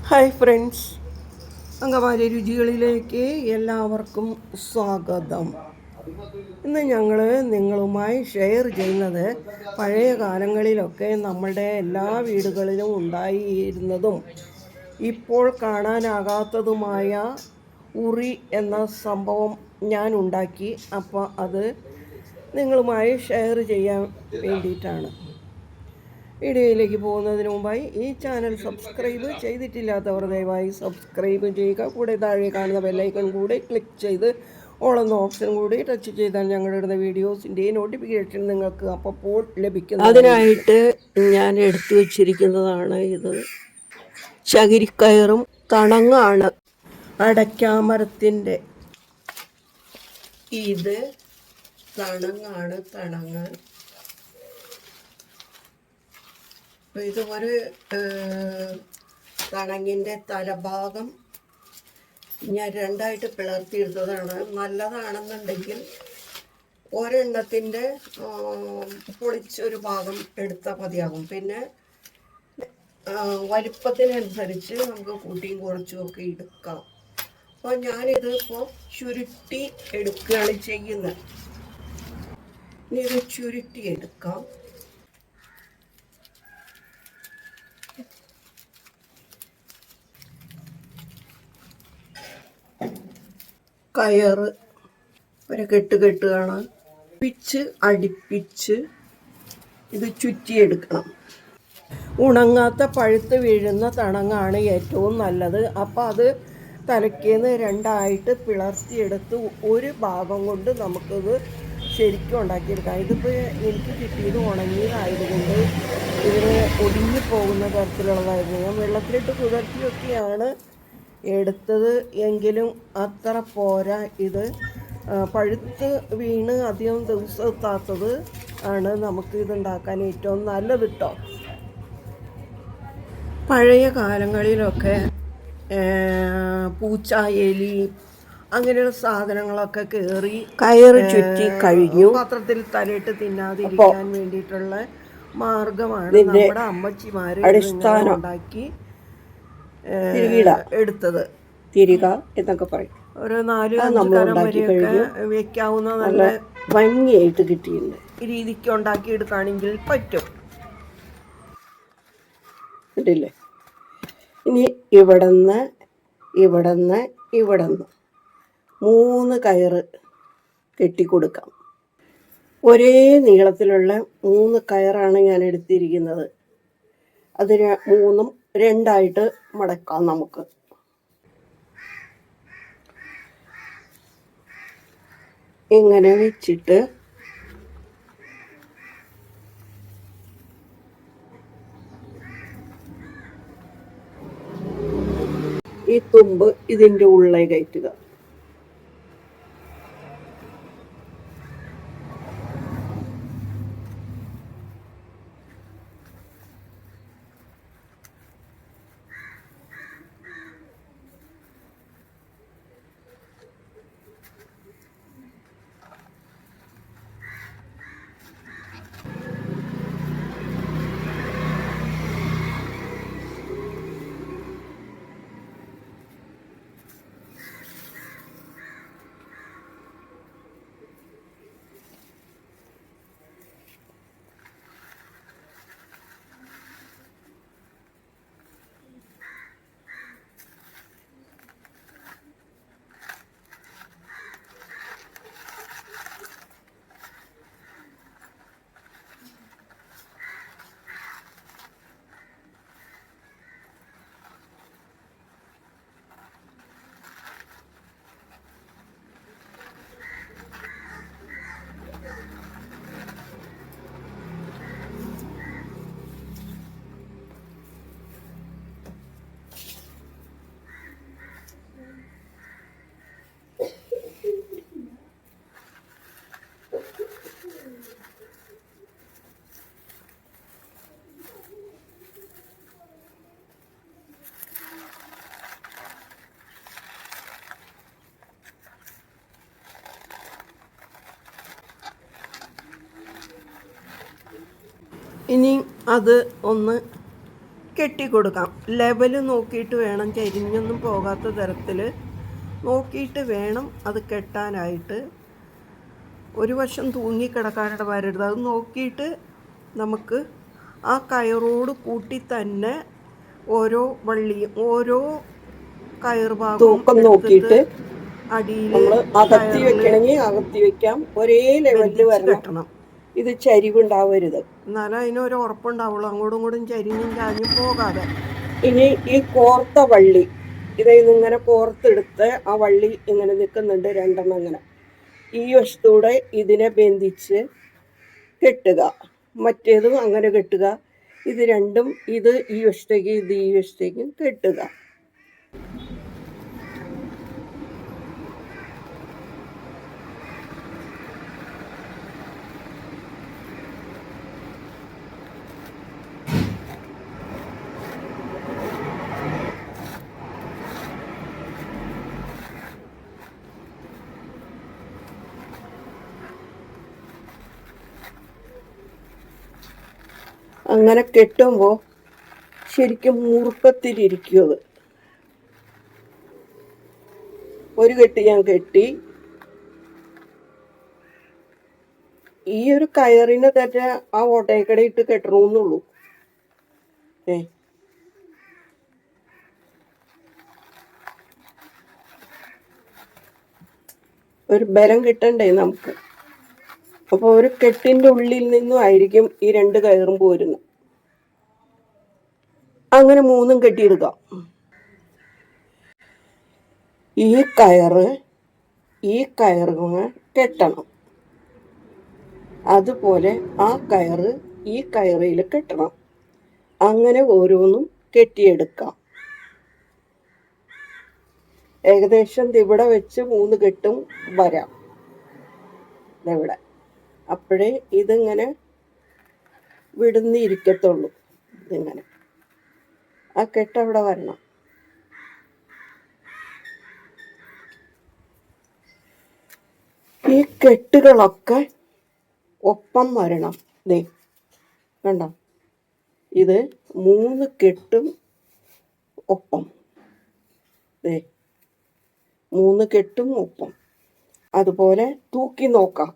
Hi friends, Angamaly രുചികളിലേക്ക് എല്ലാവർക്കും സ്വാഗതം. ഇന്ന് ഞങ്ങൾ നിങ്ങളുമായി ഷെയർ ചെയ്യുന്നത് പഴയ കാലങ്ങളിലൊക്കെ നമ്മളുടെ എല്ലാ വീടുകളിലും ഉണ്ടായിരുന്നതും ഇപ്പോൾ കാണാനാകാത്തതുമായ ഉറി എന്ന സംഭവം ഞാൻ ഉണ്ടാക്കി. അപ്പോൾ അത് നിങ്ങളുമായി ഷെയർ ചെയ്യാൻ വേണ്ടിയിട്ടാണ്. വീഡിയോയിലേക്ക് പോകുന്നതിന് മുമ്പായി ഈ ചാനൽ സബ്സ്ക്രൈബ് ചെയ്തിട്ടില്ലാത്തവർ ദയവായി സബ്സ്ക്രൈബ് ചെയ്യുക. കൂടെ താഴെ കാണുന്ന ബെല്ലൈക്കൺ കൂടി ക്ലിക്ക് ചെയ്ത് ഓൾ എന്ന ഓപ്ഷൻ കൂടി ടച്ച് ചെയ്താൽ ഞങ്ങളുടെ വീഡിയോസിൻ്റെ നോട്ടിഫിക്കേഷൻ നിങ്ങൾക്ക് അപ്പോൾ ലഭിക്കും. അതിനായിട്ട് ഞാൻ എടുത്തു വച്ചിരിക്കുന്നതാണ് ഇത്. ചകിരിക്കയറും തണങ്ങാണ്, അടയ്ക്കാമരത്തിൻ്റെ. ഇത് തണങ്ങാണ്, തണങ്ങ്. ഇത് ഒരു തണങ്ങിൻ്റെ തലഭാഗം ഞാൻ രണ്ടായിട്ട് പിളർത്തിയെടുത്തതാണ്. നല്ലതാണെന്നുണ്ടെങ്കിൽ ഒരെണ്ണത്തിൻ്റെ പൊളിച്ചൊരു ഭാഗം എടുത്താൽ മതിയാകും. പിന്നെ വലിപ്പത്തിനനുസരിച്ച് നമുക്ക് കൂട്ടിയും കുറച്ചുമൊക്കെ എടുക്കാം. അപ്പോൾ ഞാനിത് ഇപ്പോൾ ചുരുട്ടി എടുക്കുകയാണ് ചെയ്യുന്നത്. ഇനി ഇത് ചുരുട്ടി എടുക്കാം. കയറ് ഒരു കെട്ടുകെട്ടുകയാണ്, അടുപ്പിച്ച് ഇത് ചുറ്റിയെടുക്കണം. ഉണങ്ങാത്ത പഴുത്ത് വീഴുന്ന തണങ്ങാണ് ഏറ്റവും നല്ലത്. അപ്പോൾ അത് തലയ്ക്കേന്ന് രണ്ടായിട്ട് പിളർത്തിയെടുത്ത് ഒരു ഭാഗം കൊണ്ട് നമുക്കിത് ശരിക്കും ഉണ്ടാക്കിയെടുക്കാം. ഇതിപ്പോൾ എനിക്ക് കിട്ടിയത് ഉണങ്ങിയതായതുകൊണ്ട് ഇതിന് ഒടിഞ്ഞു പോകുന്ന തരത്തിലുള്ളതായിരുന്നു. ഞാൻ വെള്ളത്തിലിട്ട് കുതിർത്തിയൊക്കെയാണ് എടുത്തത്, എങ്കിലും അത്ര പോരാ. ഇത് പഴുത്ത് വീണ് അധികം ദിവസം എത്താത്തത് ആണ് നമുക്ക് ഇതുണ്ടാക്കാൻ ഏറ്റവും നല്ലത് കേട്ടോ. പഴയ കാലങ്ങളിലൊക്കെ പൂച്ച, എലി അങ്ങനെയുള്ള സാധനങ്ങളൊക്കെ കയറി കയറ് ചുറ്റി കഴിഞ്ഞു പാത്രത്തിൽ തലയിട്ട് തിന്നാതിരിക്കാൻ വേണ്ടിയിട്ടുള്ള മാർഗമാണ് നമ്മുടെ അമ്മച്ചിമാർ ഉണ്ടാക്കി എടുത്തത്. തിരിക എന്നൊക്കെ പറയും. ഒരു 4-5 കലം വരെയൊക്കെ വെക്കാവുന്ന നല്ല ഭംഗിയായിട്ട് കിട്ടിയിട്ടുണ്ട്. ഈ രീതിക്ക് ഉണ്ടാക്കി എടുക്കുകയാണെങ്കിൽ പറ്റും. കിട്ടില്ലേ? ഇനി ഇവിടുന്ന് 3 കയറ് കെട്ടിക്കൊടുക്കാം. ഒരേ നീളത്തിലുള്ള 3 കയറാണ് ഞാൻ എടുത്തിരിക്കുന്നത്. അത് 3ഉം 2ആയിട്ട് മടക്കാം. നമുക്ക് ഇങ്ങനെ വെച്ചിട്ട് ഈ തുമ്പ് ഇതിൻ്റെ ഉള്ളിൽ കയറ്റുക. ഇനി അത് ഒന്ന് കെട്ടിക്കൊടുക്കാം. ലെവൽ നോക്കിയിട്ട് വേണം, ചരിഞ്ഞൊന്നും പോകാത്ത തരത്തിൽ നോക്കിയിട്ട് വേണം അത് കെട്ടാനായിട്ട്. ഒരു വശം തൂങ്ങിക്കിടക്കാനായിട്ട് വരരുത്. അത് നോക്കിയിട്ട് നമുക്ക് ആ കയറോട് കൂട്ടി തന്നെ ഓരോ വള്ളിയും ഓരോ കയർ ഭാഗം നോക്കിയിട്ട് അടിയിൽ അകത്തി വെക്കണമെങ്കിൽ അകത്തി വെക്കാം. ഒരേ ലെവലിൽ കെട്ടണം. ഇത് ചരിവുണ്ടാവരുത്, എന്നാലും അതിനൊരു ഉറപ്പുണ്ടാവുള്ളൂ, അങ്ങോട്ടും ഇങ്ങോട്ടും ചരിഞ്ഞും ചാഞ്ഞും പോകാതെ. ഇനി ഈ കോർത്ത വള്ളി ഇതിൽ ഇങ്ങനെ കോർത്തെടുത്ത് ആ വള്ളി ഇങ്ങനെ നിൽക്കുന്നുണ്ട്, രണ്ടെണ്ണം ഇങ്ങനെ. ഈ വശത്തൂടെ ഇതിനെ ബന്ധിച്ച് കെട്ടുക, മറ്റേതും അങ്ങനെ കെട്ടുക. ഇത് രണ്ടും, ഇത് ഈ വശത്തേക്ക് ഇത് ഈ വശത്തേക്കും കെട്ടുക. അങ്ങനെ കെട്ടുമ്പോൾ ശരിക്കും മൂർഖത്തിലിരിക്കും അത്. ഒരു കെട്ട് ഞാൻ കെട്ടി. ഈ ഒരു കയറിനെ തന്നെ ആ ഓട്ടയക്കടയിട്ട് കെട്ടണമെന്നുള്ളൂ. ഒരു ബലം കിട്ടണ്ടേ നമുക്ക്. അപ്പോൾ ഒരു കെട്ടിൻ്റെ ഉള്ളിൽ നിന്നും ആയിരിക്കും ഈ രണ്ട് കയറും പോരുന്നത്. അങ്ങനെ മൂന്നും കെട്ടിയെടുക്കാം. ഈ കയറ് കെട്ടണം. അതുപോലെ ആ കയറ് ഈ കയറിൽ കെട്ടണം. അങ്ങനെ ഓരോന്നും കെട്ടിയെടുക്കാം. ഏകദേശം ഇവിടെ വെച്ച് 3 കെട്ടും വരാം. ഇതെവിടെ, അപ്പോഴേ ഇതിങ്ങനെ വിടുന്നിരിക്കത്തുള്ളൂ. ഇതിങ്ങനെ ആ കെട്ടവിടെ വരണം. ഈ കെട്ടുകളൊക്കെ ഒപ്പം വരണം. ദേ കണ്ടോ, ഇത് 3 കെട്ടും ഒപ്പം. ദേ 3 കെട്ടും ഒപ്പം. അതുപോലെ തൂക്കി നോക്കാം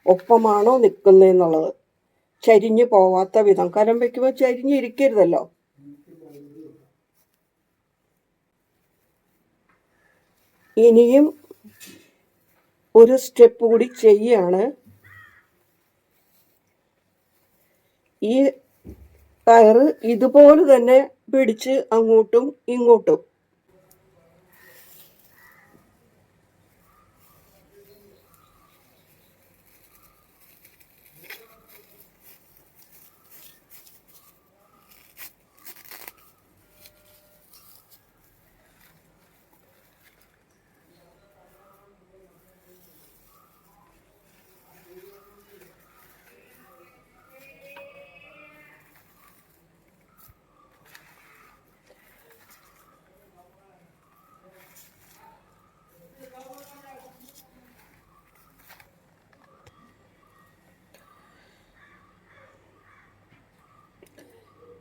ഒപ്പമാണോ നിൽക്കുന്നതെന്നുള്ളത്. ചരിഞ്ഞു പോവാത്ത വിധം, കലം വയ്ക്കുമ്പോൾ ചരിഞ്ഞിരിക്കരുതല്ലോ. ഇനിയും ഒരു സ്റ്റെപ്പ് കൂടി ചെയ്യാണ്. ഈ കയറ് ഇതുപോലെ തന്നെ പിടിച്ച് അങ്ങോട്ടും ഇങ്ങോട്ടും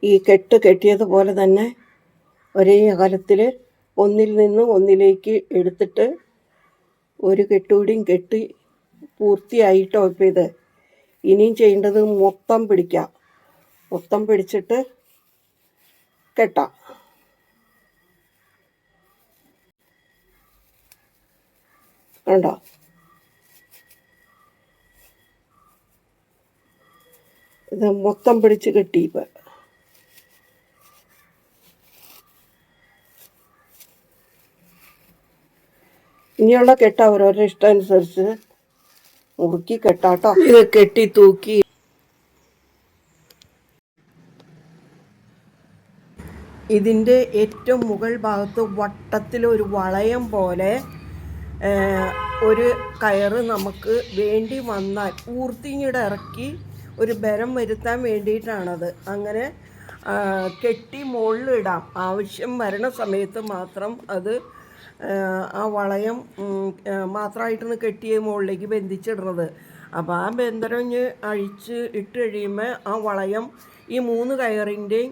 ഈ കെട്ട് കെട്ടിയതുപോലെ തന്നെ ഒരേ അകലത്തിൽ ഒന്നിൽ നിന്ന് ഒന്നിലേക്ക് എടുത്തിട്ട് ഒരു കെട്ടുകൂടിയും കെട്ടി പൂർത്തിയായിട്ടോ. ഇപ്പം ഇത് ഇനിയും ചെയ്യേണ്ടത് മൊത്തം പിടിക്കാം. മൊത്തം പിടിച്ചിട്ട് കെട്ടാം. കണ്ടോ, ഇത് മൊത്തം പിടിച്ച് കെട്ടി. ഇപ്പം ഇനിയുള്ള കെട്ട അവരവരുടെ ഇഷ്ടം അനുസരിച്ച് മുറുക്കി കെട്ടാട്ടോ. ഇത് കെട്ടി തൂക്കി ഇതിൻ്റെ ഏറ്റവും മുകൾ ഭാഗത്ത് വട്ടത്തിലൊരു വളയം പോലെ ഒരു കയറ് നമുക്ക് വേണ്ടി വന്നാൽ ഊർത്തിങ്ങിടെ ഇറക്കി ഒരു ബലം വരുത്താൻ വേണ്ടിയിട്ടാണത്. അങ്ങനെ കെട്ടി മുകളിലിടാം. ആവശ്യം വരണ സമയത്ത് മാത്രം അത് ആ വളയം മാത്രമായിട്ടാണ് കെട്ടിയ മുകളിലേക്ക് ബന്ധിച്ചിടുന്നത്. അപ്പോൾ ആ ബന്ധനം അഴിച്ച് ഇട്ട് കഴിയുമ്പോൾ ആ വളയം ഈ 3 കയറിൻ്റെയും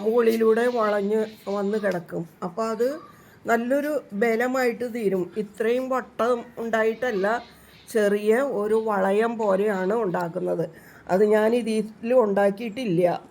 മുകളിലൂടെ വളഞ്ഞ് വന്ന് കിടക്കും. അപ്പോൾ അത് നല്ലൊരു ബലമായിട്ട് തീരും. ഇത്രയും വട്ടം ഉണ്ടായിട്ടല്ല, ചെറിയ ഒരു വളയം പോലെയാണ് ഉണ്ടാക്കുന്നത്. അത് ഞാൻ ഇതിൽ ഉണ്ടാക്കിയിട്ടില്ല.